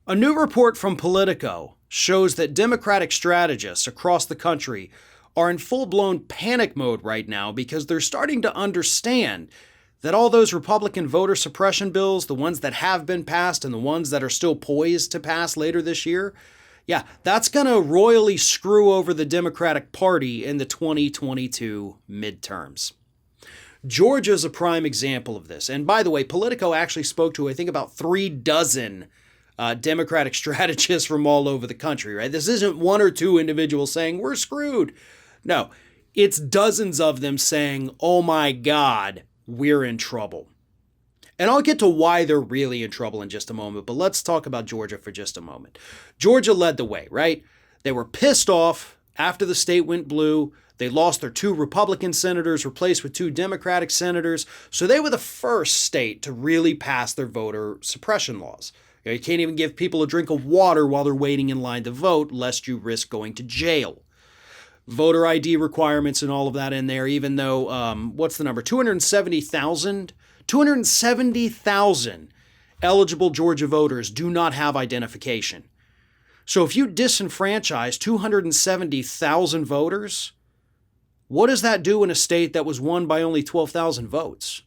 A new report from Politico shows that Democratic strategists across the country are in full-blown panic mode right now because they're starting to understand that all those Republican voter suppression bills, the ones that have been passed and the ones that are still poised to pass later this year, that's going to royally screw over the Democratic Party in the 2022 midterms. Georgia's a prime example of this. And by the way, Politico actually spoke to, I think, about 3 dozen Democratic strategists from all over the country, right? This isn't 1 or 2 individuals saying, we're screwed. No, it's dozens of them saying, oh my God, we're in trouble. And I'll get to why they're really in trouble in just a moment, but let's talk about Georgia for just a moment. Georgia led the way, right? They were pissed off after the state went blue. They lost their 2 Republican senators, replaced with 2 Democratic senators. So they were the first state to really pass their voter suppression laws. You can't even give people a drink of water while they're waiting in line to vote, lest you risk going to jail. Voter ID requirements and all of that in there, even though, what's the number? 270,000 eligible Georgia voters do not have identification. So if you disenfranchise 270,000 voters, what does that do in a state that was won by only 12,000 votes?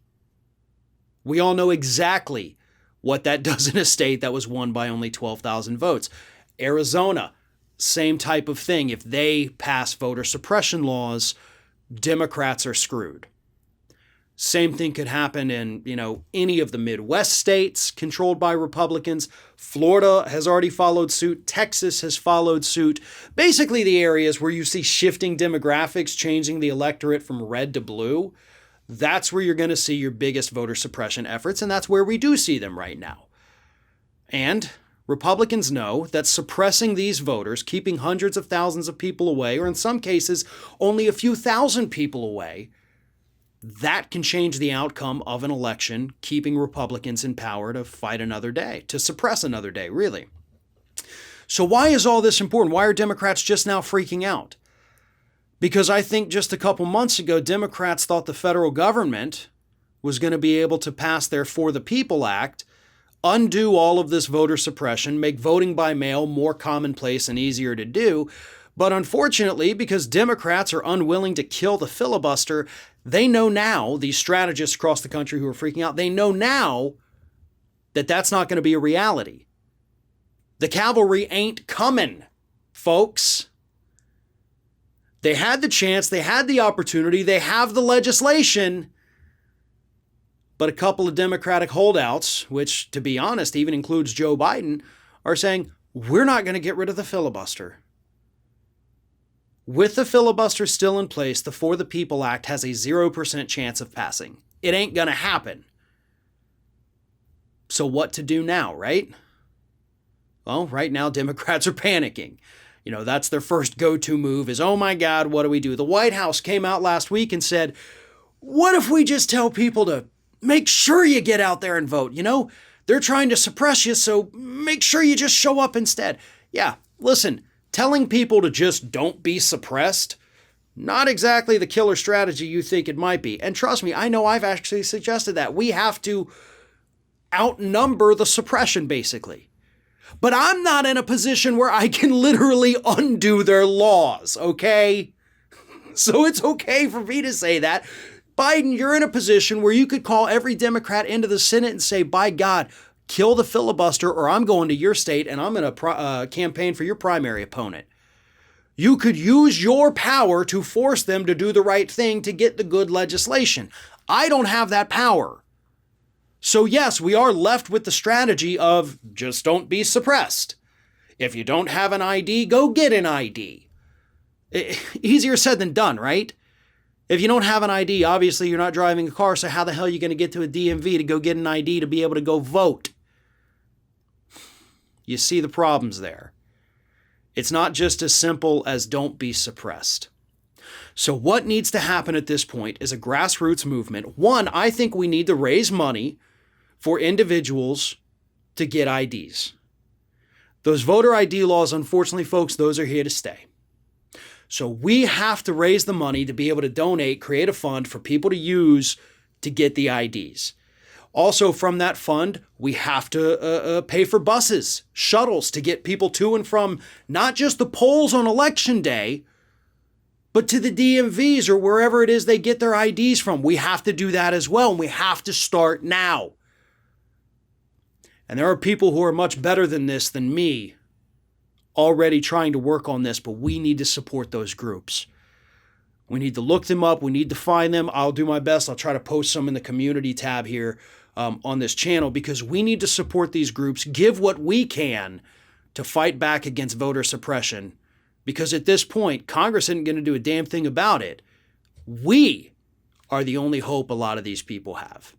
We all know exactly what that does in a state that was won by only 12,000 votes. Arizona, same type of thing. If they pass voter suppression laws, Democrats are screwed. Same thing could happen in, any of the Midwest states controlled by Republicans. Florida has already followed suit. Texas has followed suit. Basically, the areas where you see shifting demographics, changing the electorate from red to blue, that's where you're going to see your biggest voter suppression efforts, and that's where we do see them right now. And Republicans know that suppressing these voters, keeping hundreds of thousands of people away, or in some cases, only a few thousand people away, that can change the outcome of an election, keeping Republicans in power to fight another day, to suppress another day, really. So why is all this important? Why are Democrats just now freaking out? Because I think just a couple months ago, Democrats thought the federal government was going to be able to pass their For the People Act, undo all of this voter suppression, make voting by mail more commonplace and easier to do. But unfortunately, because Democrats are unwilling to kill the filibuster, they know now, these strategists across the country who are freaking out, they know now that that's not going to be a reality. The cavalry ain't coming, folks. They had the chance, they had the opportunity, they have the legislation, but a couple of Democratic holdouts, which, to be honest, even includes Joe Biden, are saying, we're not going to get rid of the filibuster. With the filibuster still in place, the For the People Act has a 0% chance of passing. It ain't going to happen. So what to do now, right? Well, right now, Democrats are panicking. That's their first go-to move is, oh my God, what do we do? The White House came out last week and said, what if we just tell people to make sure you get out there and vote? They're trying to suppress you, so make sure you just show up instead. Yeah, listen, telling people to just don't be suppressed, not exactly the killer strategy you think it might be. And trust me, I know I've actually suggested that. We have to outnumber the suppression, basically. But I'm not in a position where I can literally undo their laws, okay? So it's okay for me to say that. Biden, you're in a position where you could call every Democrat into the Senate and say, by God, kill the filibuster or I'm going to your state and I'm going to campaign for your primary opponent. You could use your power to force them to do the right thing to get the good legislation. I don't have that power. So yes, we are left with the strategy of just don't be suppressed. If you don't have an ID, go get an ID. Easier said than done, right? If you don't have an ID, obviously you're not driving a car, so how the hell are you going to get to a DMV to go get an ID to be able to go vote? You see the problems there. It's not just as simple as don't be suppressed. So what needs to happen at this point is a grassroots movement. One, I think we need to raise money for individuals to get IDs. Those voter ID laws, unfortunately, folks, those are here to stay. So we have to raise the money to be able to donate, create a fund for people to use to get the IDs. Also, from that fund, we have to pay for buses, shuttles to get people to and from not just the polls on election day, but to the DMVs or wherever it is they get their IDs from. We have to do that as well, and we have to start now. And there are people who are much better than this than me already trying to work on this, but we need to support those groups. We need to look them up. We need to find them. I'll do my best. I'll try to post some in the community tab here on this channel, because we need to support these groups, give what we can to fight back against voter suppression, because at this point, Congress isn't going to do a damn thing about it. We are the only hope a lot of these people have.